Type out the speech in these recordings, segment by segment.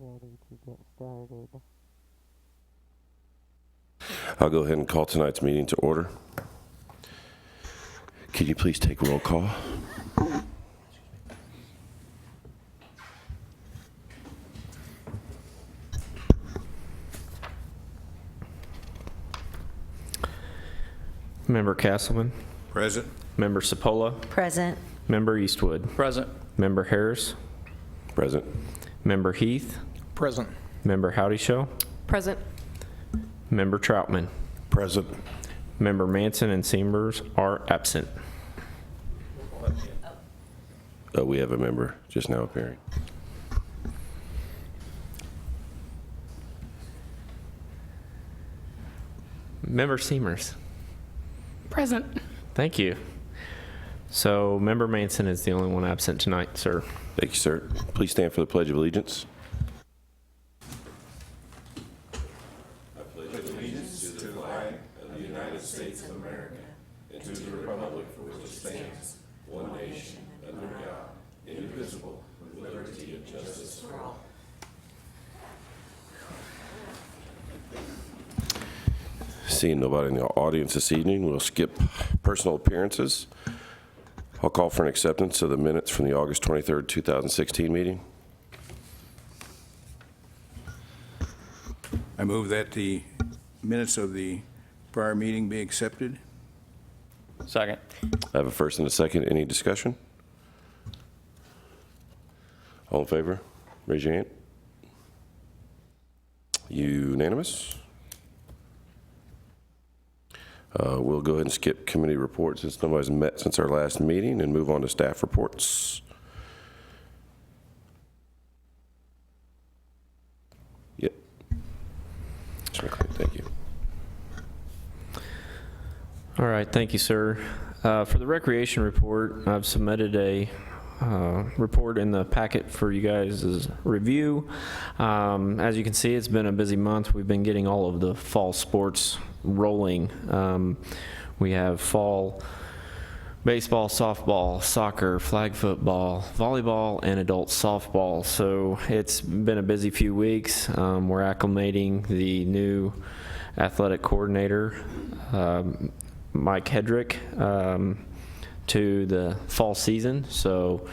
ready to get started. I'll go ahead and call tonight's meeting to order. Can you please take roll call? Member Castleman, Present. Member Cipolla, Present. Member Eastwood, Present. Member Harris, Present. Member Heath, Present. Member Howdy Show, Present. Member Troutman, Present. Member Manson and Seamers are absent. We have a member just now appearing. Member Seamers, Present. thank you. So Member Manson is the only one absent tonight, sir. Thank you, sir. Please stand for the Pledge of Allegiance. Seeing nobody in the audience this evening, we'll skip personal appearances. I'll call for an acceptance of the minutes from the August 23rd, 2016 meeting. I move that the minutes of the prior meeting be accepted. Second. I have a first and a second. Any discussion? All in favor? Raise your hand. Unanimous? We'll go ahead and skip committee reports since nobody's met since our last meeting and move on to staff reports. Yep. Thank you. All right, thank you, sir. For the recreation report, I've submitted a report in the packet for you guys' review. As you can see, it's been a busy month. We've been getting all of the fall sports rolling. We have fall baseball, softball, soccer, flag football, volleyball, and adult softball. So it's been a busy few weeks. We're acclimating the new athletic coordinator, Mike Hedrick, to the fall season. So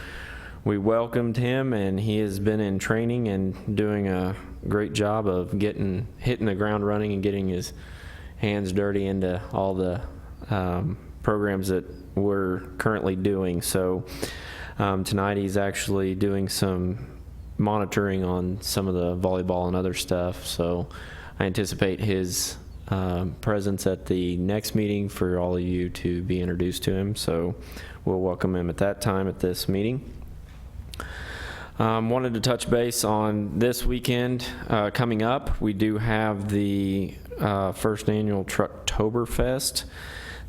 we welcomed him, and he has been in training and doing a great job of hitting the ground running and getting his hands dirty into all the programs that we're currently doing. So tonight he's actually doing some monitoring on some of the volleyball and other stuff. So I anticipate his presence at the next meeting for all of you to be introduced to him. So we'll welcome him at that time at this meeting. Wanted to touch base on this weekend coming up. We do have the first annual Trucktoberfest.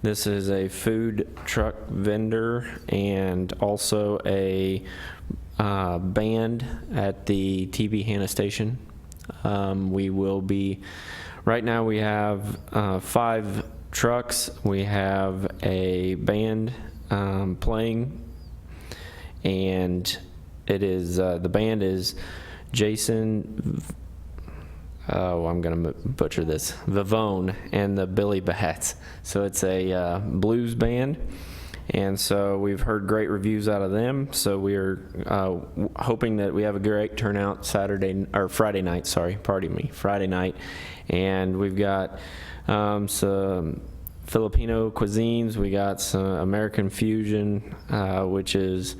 This is a food truck vendor and also a band at the TB Hanna station. We will be, right now we have 5 trucks. We have a band playing, and it is, the band is Jason, I'm going to butcher this, Vivone and the Billy Bats. So it's a blues band, and so we've heard great reviews out of them. So we are hoping that we have a great turnout Friday night, Friday night. And we've got some Filipino cuisines. We got some American fusion, which is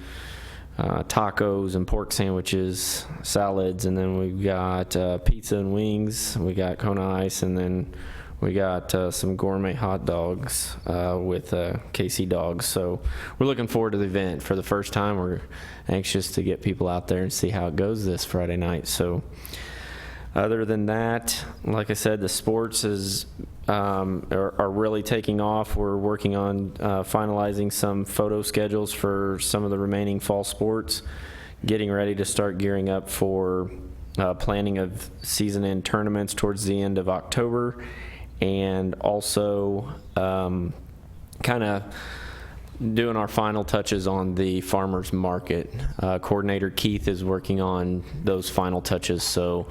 tacos and pork sandwiches, salads, and then we've got pizza and wings. We got Kona Ice, and then we got some gourmet hot dogs with KC Dogs. So we're looking forward to the event. For the first time, we're anxious to get people out there and see how it goes this Friday night. So other than that, like I said, the sports are really taking off. We're working on finalizing some photo schedules for some of the remaining fall sports, getting ready to start gearing up for planning of season-end tournaments towards the end of October, and also kind of doing our final touches on the farmer's market. Coordinator Keith is working on those final touches, so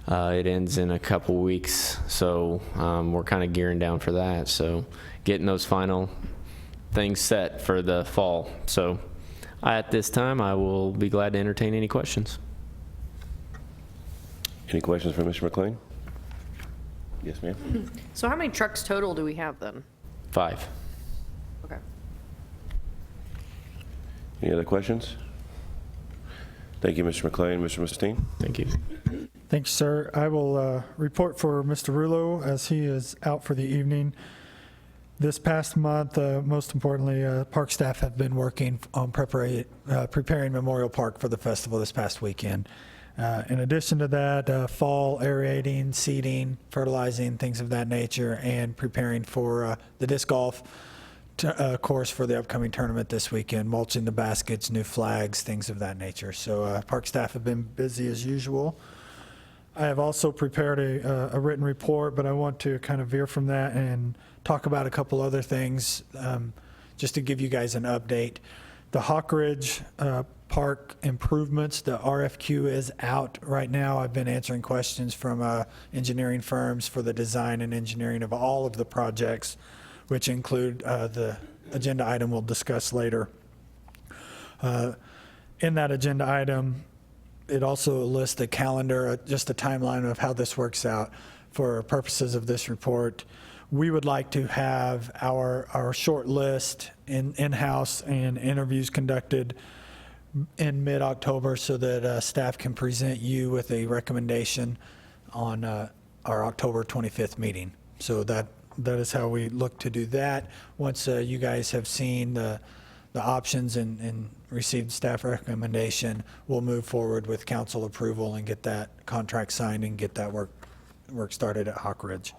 it ends in a couple weeks. So we're kind of gearing down for that. So getting those final things set for the fall. So at this time, I will be glad to entertain any questions. Any questions for Mr. McLean? Yes, ma'am. So how many trucks total do we have then? 5. Okay. Any other questions? Thank you, Mr. McLean. Mr. Mustine? Thank you. Thank you, sir. I will report for Mr. Rulo as he is out for the evening. This past month, most importantly, park staff have been working on preparing Memorial Park for the festival this past weekend. In addition to that, fall aerating, seeding, fertilizing, things of that nature, and preparing for the disc golf course for the upcoming tournament this weekend, mulching the baskets, new flags, things of that nature. So park staff have been busy as usual. I have also prepared a written report, but I want to kind of veer from that and talk about a couple other things just to give you guys an update. The Hawk Ridge Park improvements, the RFQ is out right now. I've been answering questions from engineering firms for the design and engineering of all of the projects, which include the agenda item we'll discuss later. In that agenda item, it also lists a calendar, just a timeline of how this works out for purposes of this report. We would like to have our short list in-house and interviews conducted in mid-October so that staff can present you with a recommendation on our October 25th meeting. So that is how we look to do that. Once you guys have seen the options and received staff recommendation, we'll move forward with council approval and get that contract signed and get that work started at Hawk Ridge.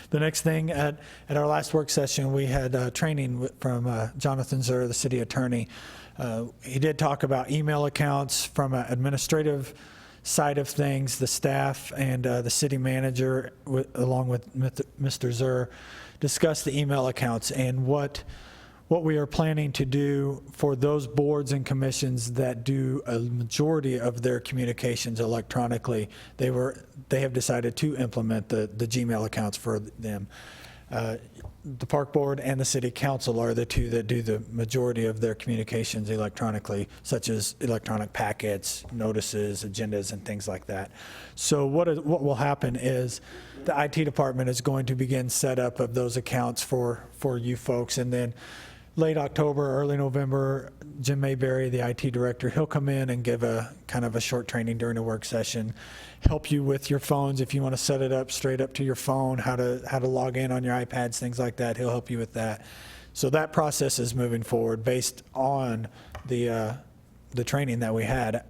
The next thing, at our last work session, we had training from Jonathan Zur, the city attorney. He did talk about email accounts from an administrative side of things. The staff and the city manager, along with Mr. Zur, discussed the email accounts and what we are planning to do for those boards and commissions that do a majority of their communications electronically. They have decided to implement the Gmail accounts for them. The park board and the city council are the two that do the majority of their communications electronically, such as electronic packets, notices, agendas, and things like that. So what will happen is the IT department is going to begin setup of those accounts for you folks, and then late October, early November, Jim Mayberry, the IT director, he'll come in and give a kind of a short training during a work session, help you with your phones if you want to set it up straight up to your phone, how to log in on your iPads, things like that. He'll help you with that. So that process is moving forward based on the training that we had.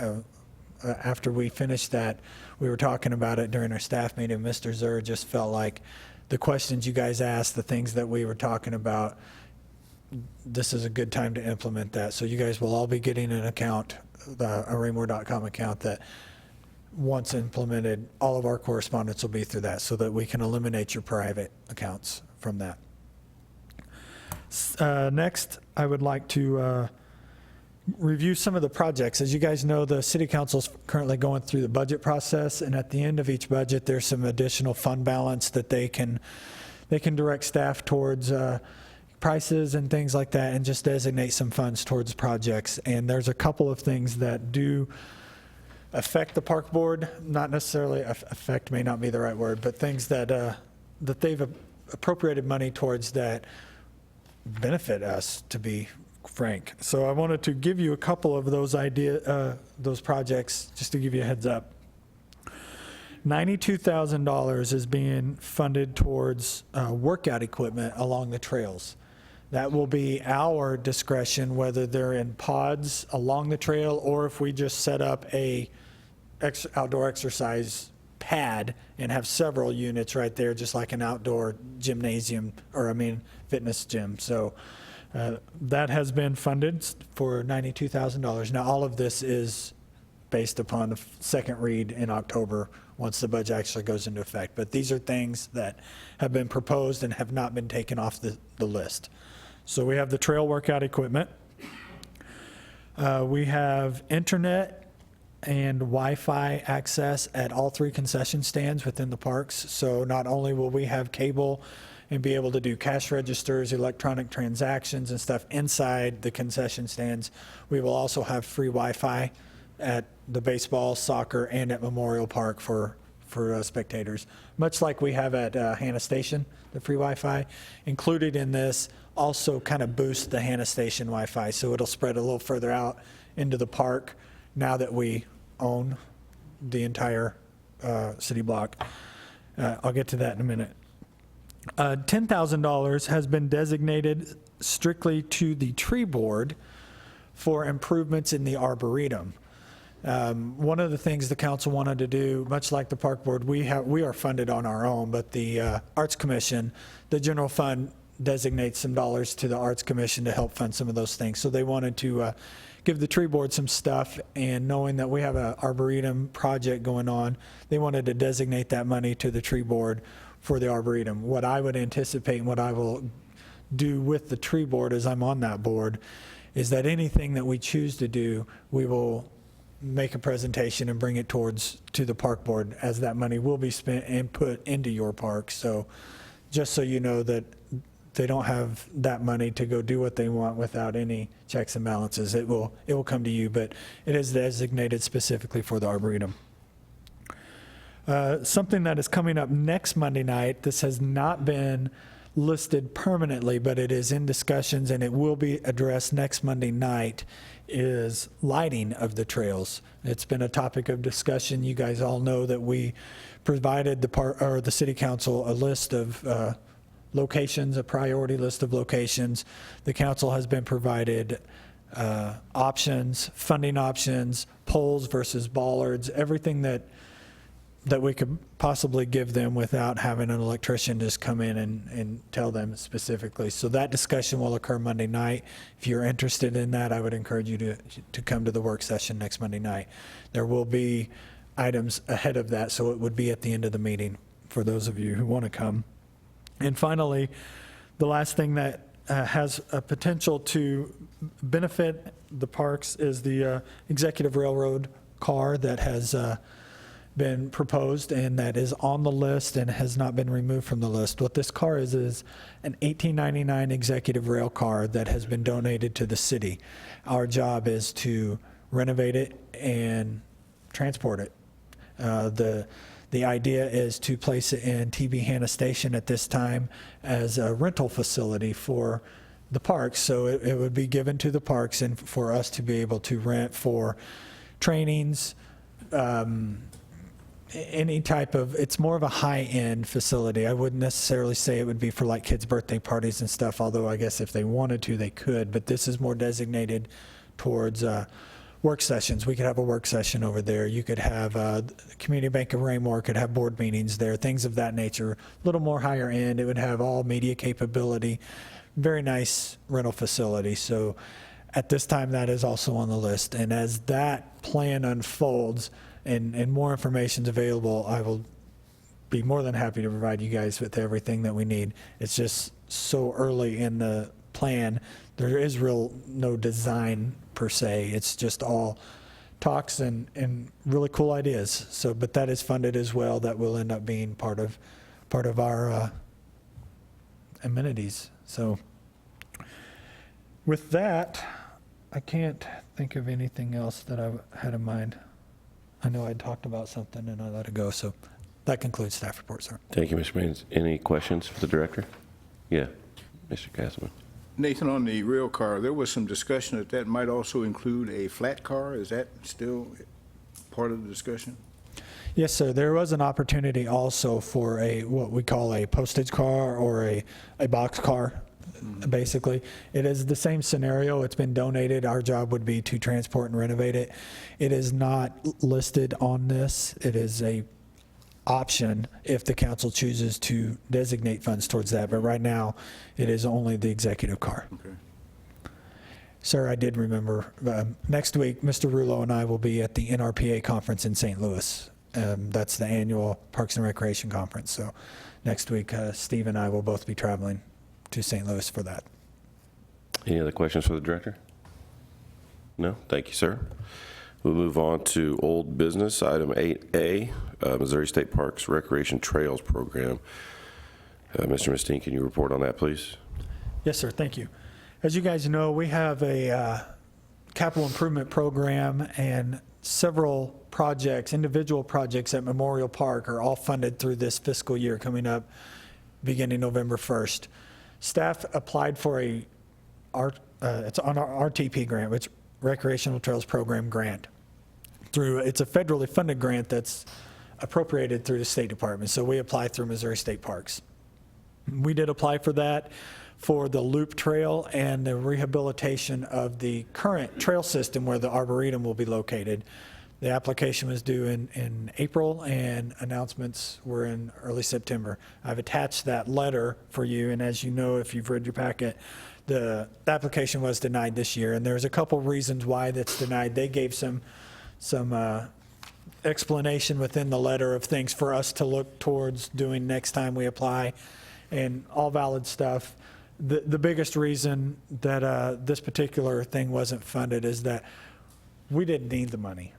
After we finished that, we were talking about it during our staff meeting. Mr. Zur just felt like the questions you guys asked, the things that we were talking about, this is a good time to implement that. So you guys will all be getting an account, a Raymore.com account that once implemented, all of our correspondence will be through that so that we can eliminate your private accounts from that. Next, I would like to review some of the projects. As you guys know, the city council is currently going through the budget process, and at the end of each budget, there's some additional fund balance that they can direct staff towards prices and things like that, and just designate some funds towards projects. And there's a couple of things that do affect the park board, not necessarily affect, may not be the right word, but things that they've appropriated money towards that benefit us, to be frank. So I wanted to give you a couple of those those projects, just to give you a heads up. $92,000 is being funded towards workout equipment along the trails. That will be our discretion, whether they're in pods along the trail or if we just set up a outdoor exercise pad and have several units right there, just like an outdoor gymnasium, fitness gym. So that has been funded for $92,000. Now, all of this is based upon the second read in October once the budget actually goes into effect. But these are things that have been proposed and have not been taken off the list. So we have the trail workout equipment. We have internet and Wi-Fi access at all 3 concession stands within the parks. So not only will we have cable and be able to do cash registers, electronic transactions and stuff inside the concession stands, we will also have free Wi-Fi at the baseball, soccer, and at Memorial Park for spectators, much like we have at Hannah Station, the free Wi-Fi. Included in this also kind of boosts the Hannah Station Wi-Fi, so it'll spread a little further out into the park now that we own the entire city block. I'll get to that in a minute. $10,000 has been designated strictly to the tree board for improvements in the arboretum. One of the things the council wanted to do, much like the park board, we are funded on our own, but the Arts Commission, the general fund designates some dollars to the Arts Commission to help fund some of those things. So they wanted to give the tree board some stuff, and knowing that we have an arboretum project going on, they wanted to designate that money to the tree board for the arboretum. What I would anticipate and what I will do with the tree board, as I'm on that board, is that anything that we choose to do, we will make a presentation and bring it to the park board, as that money will be spent and put into your park. So just so you know that they don't have that money to go do what they want without any checks and balances. It will come to you, but it is designated specifically for the arboretum. Something that is coming up next Monday night, this has not been listed permanently, but it is in discussions and it will be addressed next Monday night, is lighting of the trails. It's been a topic of discussion. You guys all know that we provided the city council a list of locations, a priority list of locations. The council has been provided options, funding options, poles versus bollards, everything that we could possibly give them without having an electrician just come in and tell them specifically. So that discussion will occur Monday night. If you're interested in that, I would encourage you to come to the work session next Monday night. There will be items ahead of that, so it would be at the end of the meeting for those of you who want to come. And finally, the last thing that has a potential to benefit the parks is the executive railroad car that has been proposed and that is on the list and has not been removed from the list. What this car is an 1899 executive rail car that has been donated to the city. Our job is to renovate it and transport it. The idea is to place it in TB Hannah Station at this time as a rental facility for the parks. So it would be given to the parks and for us to be able to rent for trainings, any type of, it's more of a high-end facility. I wouldn't necessarily say it would be for like kids' birthday parties and stuff, although I guess if they wanted to, they could. But this is more designated towards work sessions. We could have a work session over there. You could have Community Bank of Raymore could have board meetings there, things of that nature. A little more higher end. It would have all media capability. Very nice rental facility. So at this time, that is also on the list. And as that plan unfolds and more information is available, I will be more than happy to provide you guys with everything that we need. It's just so early in the plan. There is no design per se. It's just all talks and really cool ideas. So, but that is funded as well. That will end up being part of our amenities. So with that, I can't think of anything else that I had in mind. I know I talked about something and I let it go. So that concludes staff report, sir. Thank you, Mr. Maines. Any questions for the director? Yeah, Mr. Castleman. Nathan, on the rail car, there was some discussion that might also include a flat car. Is that still part of the discussion? Yes, sir. There was an opportunity also for what we call a postage car or a box car, basically. It is the same scenario. It's been donated. Our job would be to transport and renovate it. It is not listed on this. It is a option if the council chooses to designate funds towards that. But right now, it is only the executive car. Okay. Sir, I did remember, next week, Mr. Rulo and I will be at the NRPA conference in St. Louis. That's the annual Parks and Recreation Conference. So next week, Steve and I will both be traveling to St. Louis for that. Any other questions for the director? No? Thank you, sir. We'll move on to old business, item 8A, Missouri State Parks Recreation Trails Program. Mr. Mistine, can you report on that, please? Yes, sir. Thank you. As you guys know, we have a capital improvement program, and several projects, individual projects at Memorial Park are all funded through this fiscal year coming up beginning November 1st. Staff applied for it's on our RTP grant, which Recreational Trails Program grant. It's a federally funded grant that's appropriated through the State Department. So we apply through Missouri State Parks. We did apply for that for the Loop Trail and the rehabilitation of the current trail system where the Arboretum will be located. The application was due in April, and announcements were in early September. I've attached that letter for you, and as you know, if you've read your packet, the application was denied this year, and there's a couple reasons why that's denied. They gave some explanation within the letter of things for us to look towards doing next time we apply, and all valid stuff. The biggest reason that this particular thing wasn't funded is that we didn't need the money.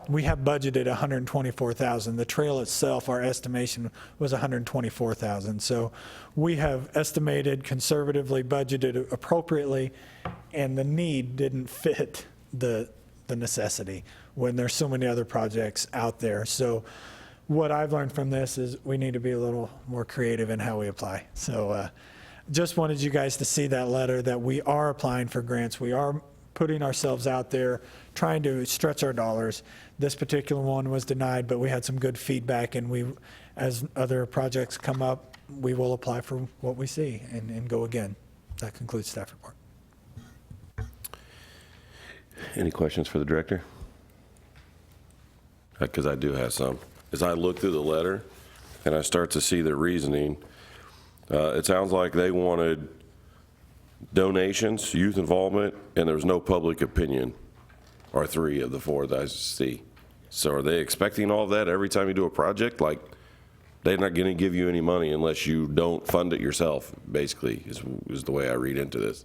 We have budgeted $124,000. The trail itself, our estimation was $124,000. So we have estimated conservatively, budgeted appropriately, and the need didn't fit the necessity when there's so many other projects out there. So what I've learned from this is we need to be a little more creative in how we apply. So just wanted you guys to see that letter, that we are applying for grants. We are putting ourselves out there, trying to stretch our dollars. This particular one was denied, but we had some good feedback, and as other projects come up, we will apply for what we see and go again. That concludes staff report. Any questions for the director? Because I do have some. As I look through the letter and I start to see the reasoning, it sounds like they wanted donations, youth involvement, and there was no public opinion, are 3 of the 4 that I see. So are they expecting all of that every time you do a project? Like, they're not going to give you any money unless you don't fund it yourself, basically, is the way I read into this.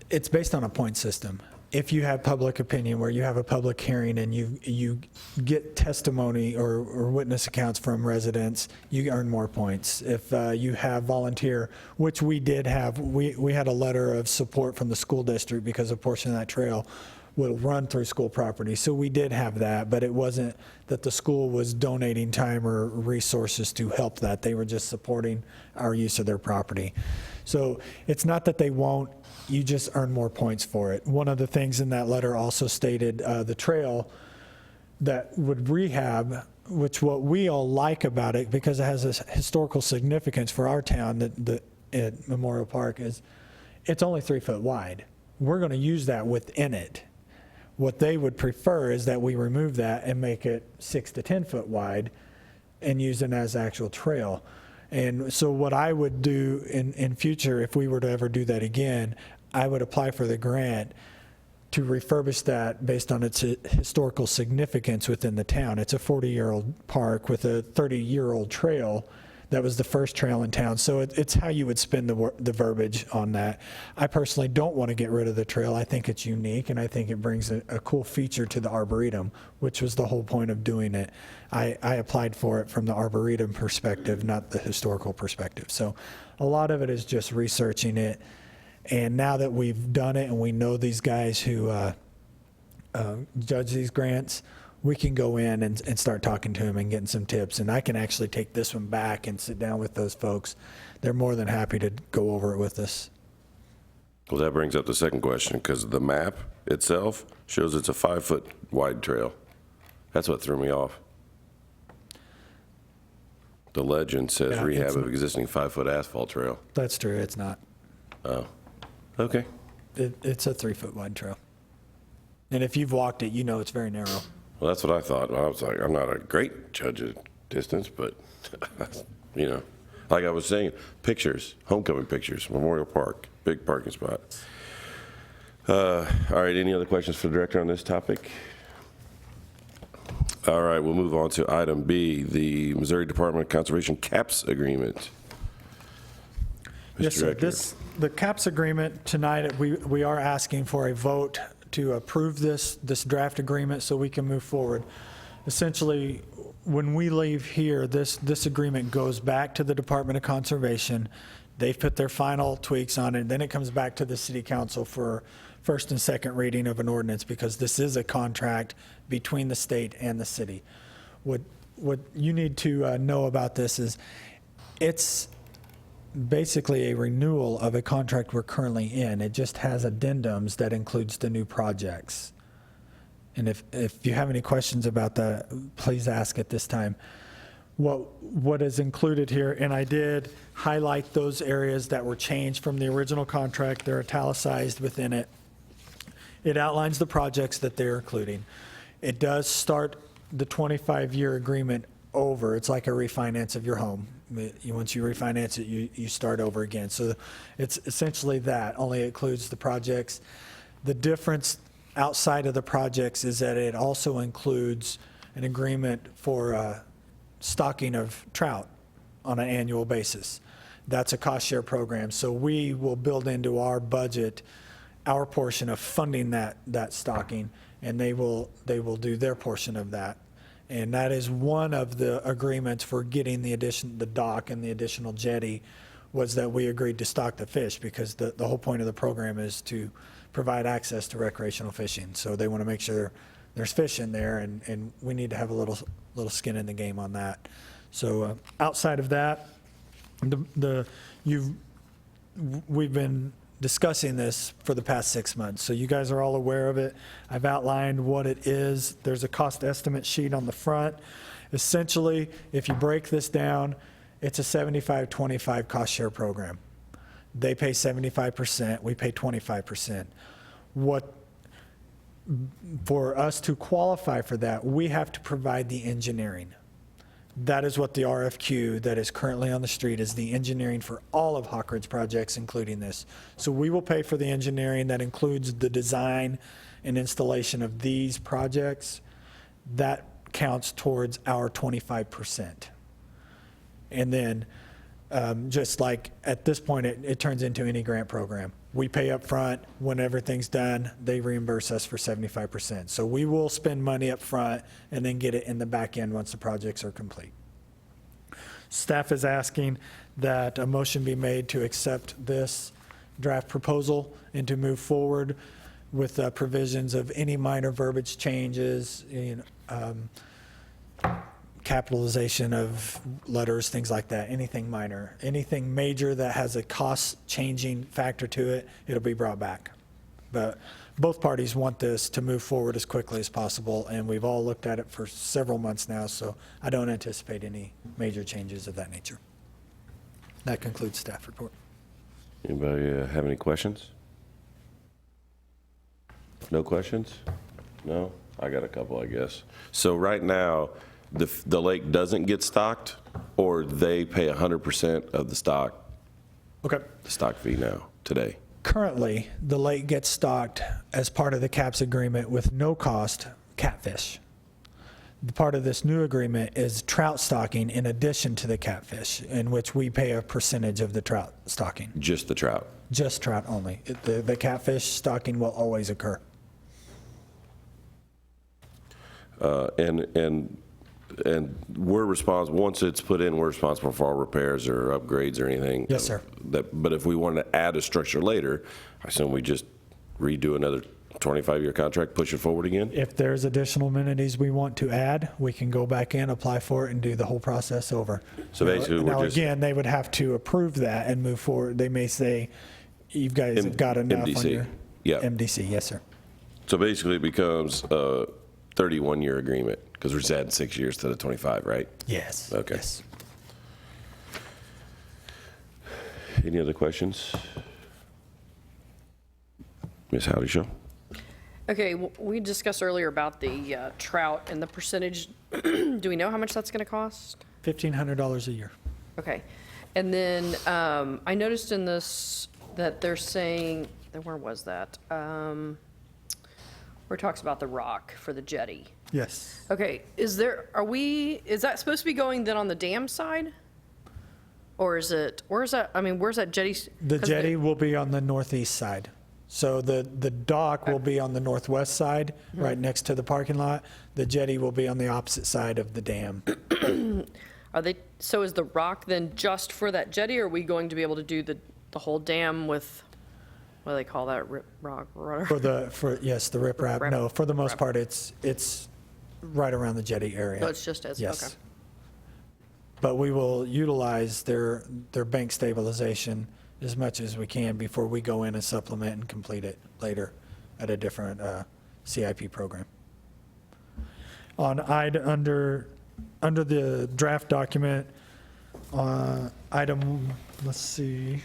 It's based on a point system. If you have public opinion, where you have a public hearing and you get testimony or witness accounts from residents, you earn more points. If you have volunteer, which we did have, we had a letter of support from the school district because a portion of that trail will run through school property. So we did have that, but it wasn't that the school was donating time or resources to help that. They were just supporting our use of their property. So it's not that they won't, you just earn more points for it. One of the things in that letter also stated the trail that would rehab, which what we all like about it, because it has this historical significance for our town at Memorial Park, is it's only 3 foot wide. We're going to use that within it. What they would prefer is that we remove that and make it 6 to 10 foot wide and use it as actual trail. And so what I would do in future, if we were to ever do that again, I would apply for the grant to refurbish that based on its historical significance within the town. It's a 40-year-old park with a 30-year-old trail. That was the first trail in town. So it's how you would spin the verbiage on that. I personally don't want to get rid of the trail. I think it's unique, and I think it brings a cool feature to the Arboretum, which was the whole point of doing it. I applied for it from the Arboretum perspective, not the historical perspective. So a lot of it is just researching it. And now that we've done it and we know these guys who judge these grants, we can go in and start talking to them and getting some tips. And I can actually take this one back and sit down with those folks. They're more than happy to go over it with us. Well, that brings up the second question, because the map itself shows it's a 5 foot wide trail. That's what threw me off. The legend says Yeah, rehab it's of existing 5 foot asphalt trail. That's true. It's not. Oh, okay. It's a 3 foot wide trail. And if you've walked it, you know it's very narrow. Well, that's what I thought. I was like, I'm not a great judge of distance, but, you know, like I was saying, pictures, homecoming pictures, Memorial Park, big parking spot. All right, any other questions for the director on this topic? All right, we'll move on to item B, the Missouri Department of Conservation CAPS agreement. Yes, sir. Director. The CAPS agreement tonight, we are asking for a vote to approve this draft agreement so we can move forward. Essentially, when we leave here, this agreement goes back to the Department of Conservation. They've put their final tweaks on it, then it comes back to the city council for first and second reading of an ordinance, because this is a contract between the state and the city. What you need to know about this is it's basically a renewal of a contract we're currently in. It just has addendums that includes the new projects. And if you have any questions about that, please ask at this time. What is included here, and I did highlight those areas that were changed from the original contract. They're italicized within it. It outlines the projects that they're including. It does start the 25-year agreement over. It's like a refinance of your home. Once you refinance it, you start over again. So it's essentially that, only it includes the projects. The difference outside of the projects is that it also includes an agreement for stocking of trout on an annual basis. That's a cost share program. So we will build into our budget our portion of funding that stocking, and they will do their portion of that. And that is one of the agreements for getting the dock and the additional jetty, was that we agreed to stock the fish, because the whole point of the program is to provide access to recreational fishing. So they want to make sure there's fish in there, and we need to have a little skin in the game on that. So outside of that, we've been discussing this for the past 6 months, so you guys are all aware of it. I've outlined what it is. There's a cost estimate sheet on the front. Essentially, if you break this down, it's a 75-25 cost share program. They pay 75%, we pay 25%. For us to qualify for that, we have to provide the engineering. That is what the RFQ that is currently on the street is, the engineering for all of Hawk Ridge projects, including this. So we will pay for the engineering that includes the design and installation of these projects. That counts towards our 25%. And then, just like at this point, it turns into any grant program. We pay up front. When everything's done, they reimburse us for 75%. So we will spend money up front and then get it in the back end once the projects are complete. Staff is asking that a motion be made to accept this draft proposal and to move forward with provisions of any minor verbiage changes, capitalization of letters, things like that, anything minor. Anything major that has a cost-changing factor to it, it'll be brought back. But both parties want this to move forward as quickly as possible, and we've all looked at it for several months now, so I don't anticipate any major changes of that nature. That concludes staff report. Anybody have any questions? No questions? No? I got a couple, I guess. So right now, the lake doesn't get stocked, or they pay 100% of the stock fee now, today? Currently, the lake gets stocked as part of the CAPS agreement with no cost catfish. The part of this new agreement is trout stocking in addition to the catfish, in which we pay a percentage of the trout stocking. Just the trout? Just trout only. The catfish stocking will always occur. And we're responsible, once it's put in, we're responsible for all repairs or upgrades or anything? Yes, sir. But if we wanted to add a structure later, I assume we just redo another 25-year contract, push it forward again? If there's additional amenities we want to add, we can go back in, apply for it, and do the whole process over. So basically, Now, we're just... again, they would have to approve that and move forward. They may say, you guys have got enough on MDC. your... Yeah. MDC, yes, sir. So basically, it becomes a 31-year agreement, because we're just adding 6 years to the 25, right? Yes. Okay. Yes. Any other questions? Ms. Howdy-Shaw? Okay, we discussed earlier about the trout and the percentage. Do we know how much that's going to cost? $1,500 a year. Okay. And then I noticed in this that they're saying, where was that? Where it talks about the rock for the jetty. Yes. Okay, is that supposed to be going then on the dam side? Or is it, where's that, I mean, where's that jetty? The 'Cause jetty will be on the northeast side. So the dock will be on the northwest side, right next to the parking lot. The jetty will be on the opposite side of the dam. Are they, so is the rock then just for that jetty, or are we going to be able to do the whole dam with, what do they call that, rip rock, whatever? Yes, the riprap. Riprap. No, for the most Riprap. part, it's right around the jetty area. No, it's just as, okay. Yes. But we will utilize their bank stabilization as much as we can before we go in and supplement and complete it later at a different CIP program. Under the draft document, let's see.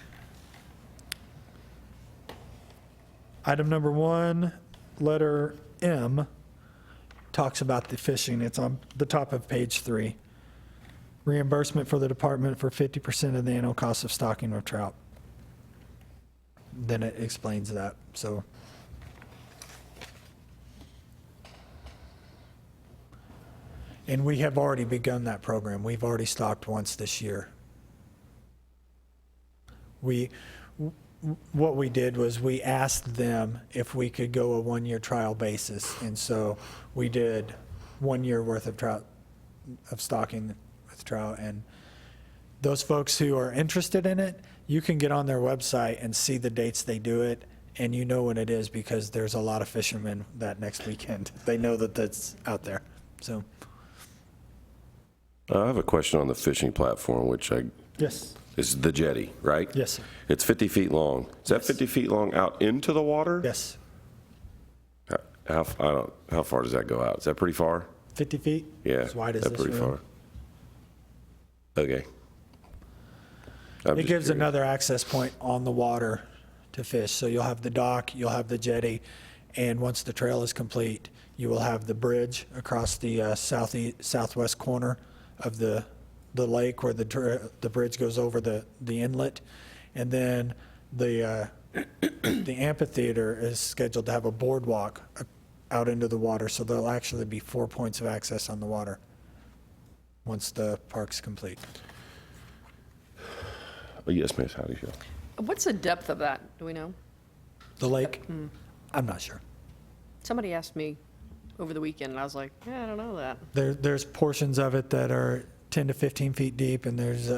Item number 1, letter M, talks about the fishing. It's on the top of page 3. Reimbursement for the department for 50% of the annual cost of stocking of trout. Then it explains that, so. And we have already begun that program. We've already stocked once this year. What we did was we asked them if we could go a 1-year trial basis. And so we did 1 year worth of trout, of stocking with trout. And those folks who are interested in it, you can get on their website and see the dates they do it. And you know when it is because there's a lot of fishermen that next weekend. They know that that's out there. So, I have a question on the fishing platform, which yes, is the jetty, right? yes, sir. It's 50 feet long. Is that 50 feet long out into the water? Yes. How far does that go out? Is that pretty far? 50 feet? Yeah. As wide as that's this pretty room. far. Okay. I'm It just gives curious. another access point on the water to fish. So you'll have the dock, you'll have the jetty, and once the trail is complete, you will have the bridge across the southwest corner of the lake where the bridge goes over the inlet. And then the amphitheater is scheduled to have a boardwalk out into the water. So there'll actually be 4 points of access on the water once the park's complete. Oh, yes, miss, how do you feel? What's the depth of that? Do we know? The lake, I'm not sure. Somebody asked me over the weekend, and I was like, yeah, I don't know that. There's portions of it that are 10 to 15 feet deep, and there's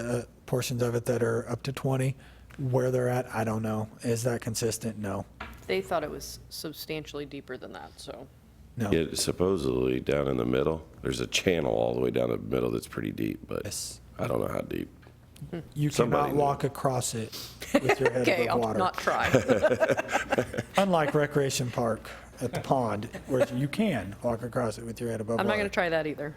portions of it that are up to 20. Where they're at, I don't know. Is that consistent? No. They thought it was substantially deeper than that, so. No. It supposedly down in the middle, there's a channel all the way down the middle that's pretty deep, but Yes. I don't know how deep. You Somebody cannot knew. walk across it with your head Okay, above I'll water. not try. Unlike Recreation Park at the pond, where you can walk across it with your head above I'm water. not going to try that either.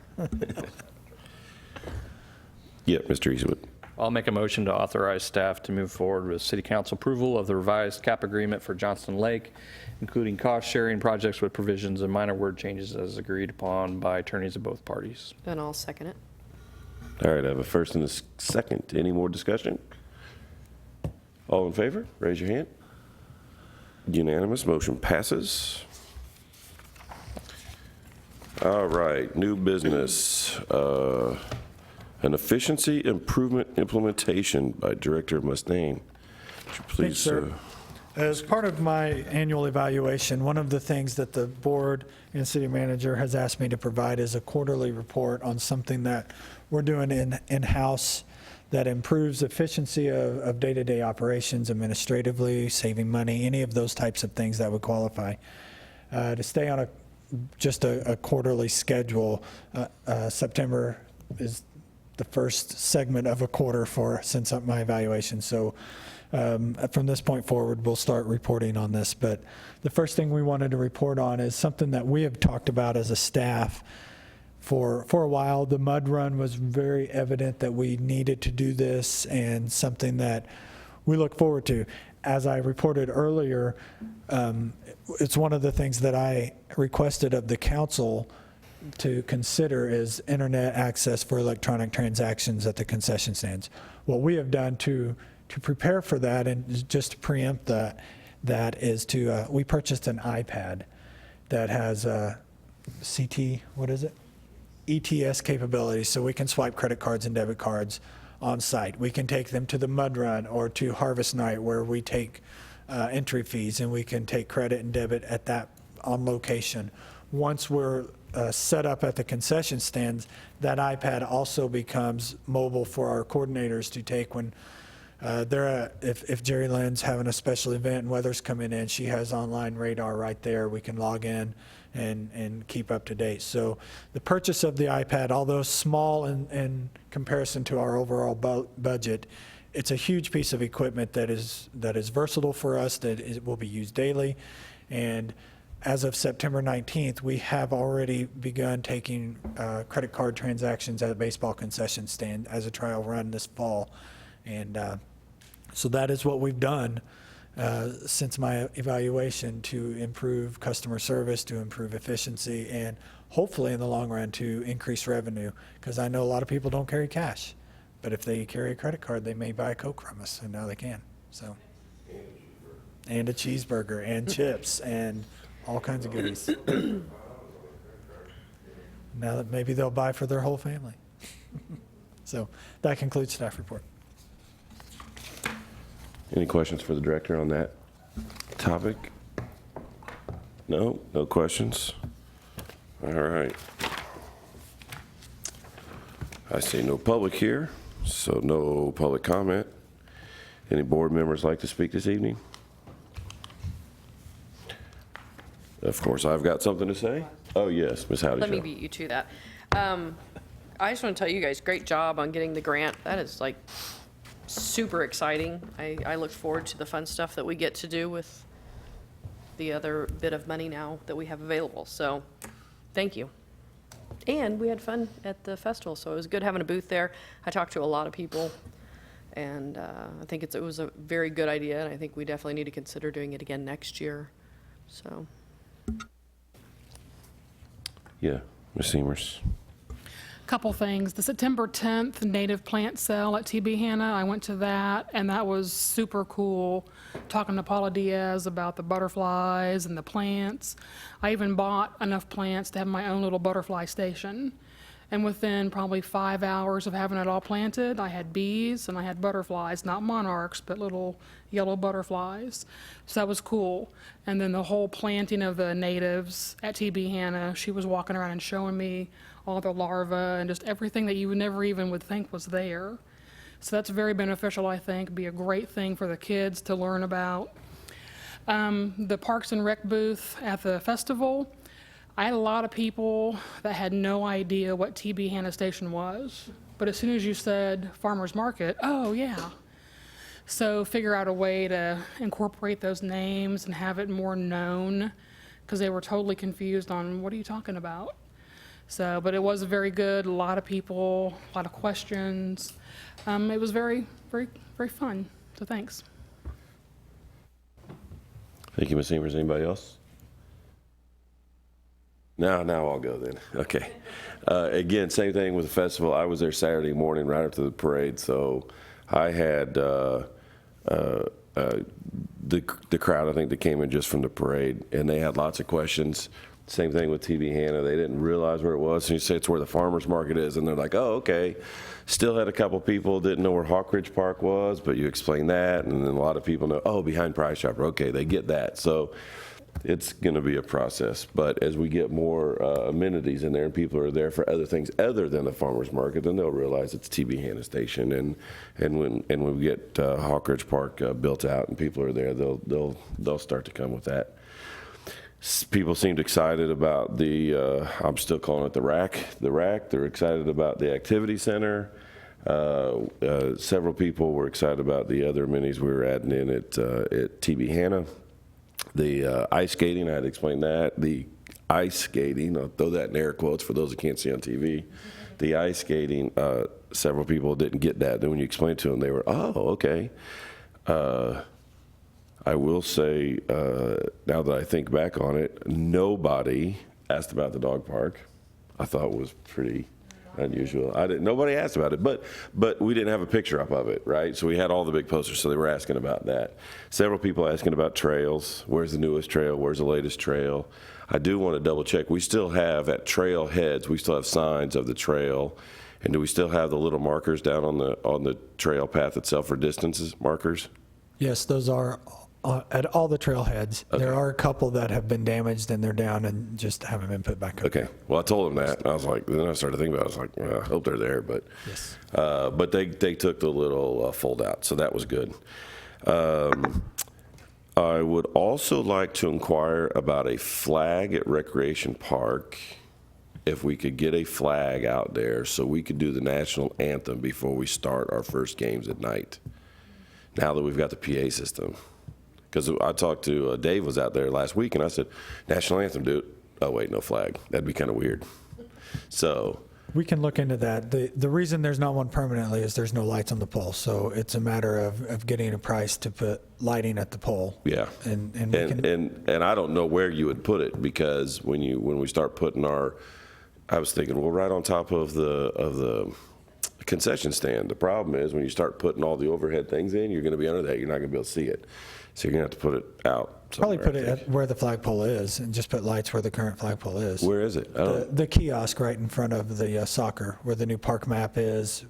Yeah, Mr. Eastwood. I'll make a motion to authorize staff to move forward with city council approval of the revised cap agreement for Johnston Lake, including cost-sharing projects with provisions and minor word changes as agreed upon by attorneys of both parties. And I'll second it. All right, I have a first and a second. Any more discussion? All in favor, raise your hand. Unanimous, motion passes. All right, new business. An efficiency improvement implementation by Director Mustaine. Would you please, sir. As part of my annual evaluation, one of the things that the board and city manager has asked me to provide is a quarterly report on something that we're doing in-house that improves efficiency of day-to-day operations administratively, saving money, any of those types of things that would qualify. To stay on just a quarterly schedule, September is the first segment of a quarter since my evaluation. So from this point forward, we'll start reporting on this. But the first thing we wanted to report on is something that we have talked about as a staff for a while. The mud run was very evident that we needed to do this, and something that we look forward to. As I reported earlier, it's one of the things that I requested of the council to consider is internet access for electronic transactions at the concession stands. What we have done to prepare for that, and just to preempt that is we purchased an iPad that has ETS capabilities, so we can swipe credit cards and debit cards on site. We can take them to the mud run or to harvest night where we take entry fees, and we can take credit and debit at that on location. Once we're set up at the concession stands, that iPad also becomes mobile for our coordinators to take when if Jerry Lynn's having a special event and weather's coming in, she has online radar right there. We can log in and keep up to date. So the purchase of the iPad, although small in comparison to our overall budget, it's a huge piece of equipment that is versatile for us, that will be used daily. And as of September 19th, we have already begun taking credit card transactions at a baseball concession stand as a trial run this fall. And so that is what we've done since my evaluation to improve customer service, to improve efficiency, and hopefully in the long run to increase revenue. Because I know a lot of people don't carry cash, but if they carry a credit card, they may buy a Coke from us, and now they can. So, and a cheeseburger, and chips, and all kinds of goodies. Now that maybe they'll buy for their whole family. So that concludes staff report. Any questions for the director on that topic? No? No questions? All right. I see no public here, so no public comment. Any board members like to speak this evening? Of course, I've got something to say. Oh, yes, Ms. Howdy. Let me beat you to that. I just want to tell you guys, great job on getting the grant. That is like super exciting. I look forward to the fun stuff that we get to do with the other bit of money now that we have available. So thank you. And we had fun at the festival, so it was good having a booth there. I talked to a lot of people, and I think it was a very good idea, and I think we definitely need to consider doing it again next year. So. Yeah, Ms. Seamers. Couple things. The September 10th native plant sale at TB Hanna, I went to that, and that was super cool, talking to Paula Diaz about the butterflies and the plants. I even bought enough plants to have my own little butterfly station. And within probably 5 hours of having it all planted, I had bees and I had butterflies, not monarchs, but little yellow butterflies. So that was cool. And then the whole planting of the natives at TB Hanna, she was walking around and showing me all the larvae and just everything that you would never even would think was there. So that's very beneficial, I think, be a great thing for the kids to learn about. The Parks and Rec booth at the festival, I had a lot of people that had no idea what TB Hanna Station was. But as soon as you said farmer's market, oh yeah. So figure out a way to incorporate those names and have it more known, because they were totally confused on what are you talking about. So, but it was very good, a lot of people, a lot of questions. It was very, very, very fun, so thanks. Thank you, Ms. Seamers. Anybody else? Now I'll go then. Okay. Again, same thing with the festival. I was there Saturday morning right after the parade, so I had the crowd, I think, that came in just from the parade, and they had lots of questions. Same thing with TB Hanna. They didn't realize where it was. So you say it's where the farmer's market is, and they're like, oh, okay. Still had a couple people didn't know where Hawk Ridge Park was, but you explained that, and then a lot of people know, oh, behind Price Chopper. Okay, they get that. So it's going to be a process. But as we get more amenities in there and people are there for other things other than the farmer's market, then they'll realize it's TB Hanna Station. And when we get Hawk Ridge Park built out and people are there, they'll start to come with that. People seemed excited about the, I'm still calling it the rack. They're excited about the activity center. Several people were excited about the other minis we were adding in at TB Hanna. The ice skating, I had to explain that. The ice skating, I'll throw that in air quotes for those that can't see on TV. The ice skating, several people didn't get that. Then when you explained to them, they were, oh, okay. I will say, now that I think back on it, nobody asked about the dog park. I thought was pretty unusual. Nobody asked about it, but we didn't have a picture up of it, right? So we had all the big posters, so they were asking about that. Several people asking about trails. Where's the newest trail? Where's the latest trail? I do want to double check. We still have at trail heads, we still have signs of the trail, And do we still have the little markers down on the trail path itself for distances markers? Yes, those are at all the trailheads. There Okay. are a couple that have been damaged and they're down and just haven't been put back up. Okay, well, I told them that, and I was like, then I started thinking about it, I was like, well, I hope they're there, but. Yes. But they took the little fold out, so that was good. I would also like to inquire about a flag at Recreation Park. If we could get a flag out there so we could do the national anthem before we start our first games at night. Now that we've got the PA system. Because I talked to, Dave was out there last week, and I said, national anthem, dude. Oh, wait, no flag. That'd be kind of weird. So, We can look into that. The reason there's not one permanently is there's no lights on the pole. So it's a matter of getting a price to put lighting at the pole. yeah. And we can, And I don't know where you would put it, because when we start putting I was thinking, well, right on top of the concession stand. The problem is when you start putting all the overhead things in, you're going to be under that. You're not going to be able to see it. So you're going to have to put it out probably somewhere, put I it think. at where the flagpole is and just put lights where the current flagpole is. Where is it? I don't. The kiosk right in front of the soccer, where the new park map is.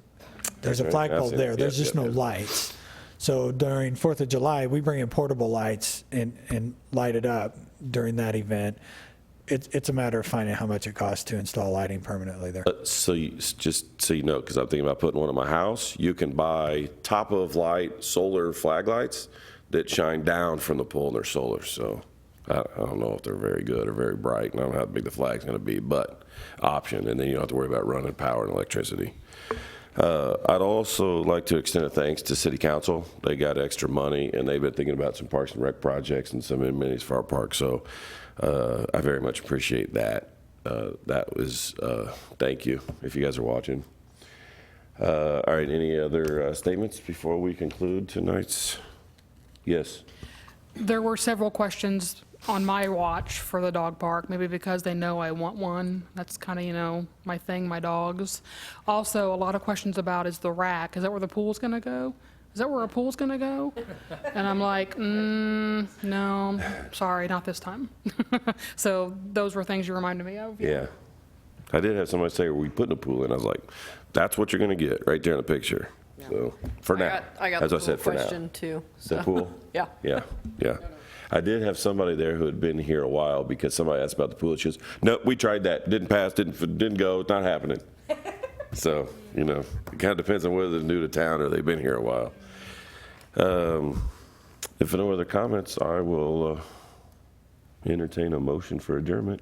There's a That's right. I've flagpole seen it. there. There's Yeah, just yeah, no yeah. lights. So during 4th of July, we bring in portable lights and light it up during that event. It's a matter of finding how much it costs to install lighting permanently there. So just so you know, because I'm thinking about putting one in my house, you can buy top of light solar flag lights that shine down from the pole, and they're solar. So I don't know if they're very good or very bright, and I don't know how big the flag's going to be, but option, and then you don't have to worry about running power and electricity. I'd also like to extend a thanks to City Council. They got extra money, and they've been thinking about some Parks and Rec projects and some amenities for our park. So I very much appreciate that. That was, thank you, if you guys are watching. All right, any other statements before we conclude tonight's? Yes. There were several questions on my watch for the dog park, maybe because they know I want one. That's kind of, my thing, my dogs. Also, a lot of questions about is the rack. Is that where the pool's going to go? Is that where a pool's going to go? And I'm like, no, sorry, not this time. So those were things you reminded me of. Yeah. I did have somebody say, are we putting a pool in? I was like, that's what you're going to get right there in the picture. So, for now. I got As the I said, pool for now. question too. The so. pool? Yeah. Yeah, yeah. I did have somebody there who had been here a while, because somebody asked about the pool. She goes, no, we tried that. Didn't pass, didn't go, it's not happening. So, it kind of depends on whether they're new to town or they've been here a while. If no other comments, I will entertain a motion for adjournment.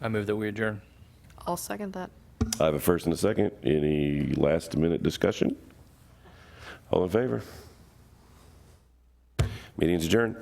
I move that we adjourn. I'll second that. I have a first and a second. Any last-minute discussion? All in favor? Meeting's adjourned.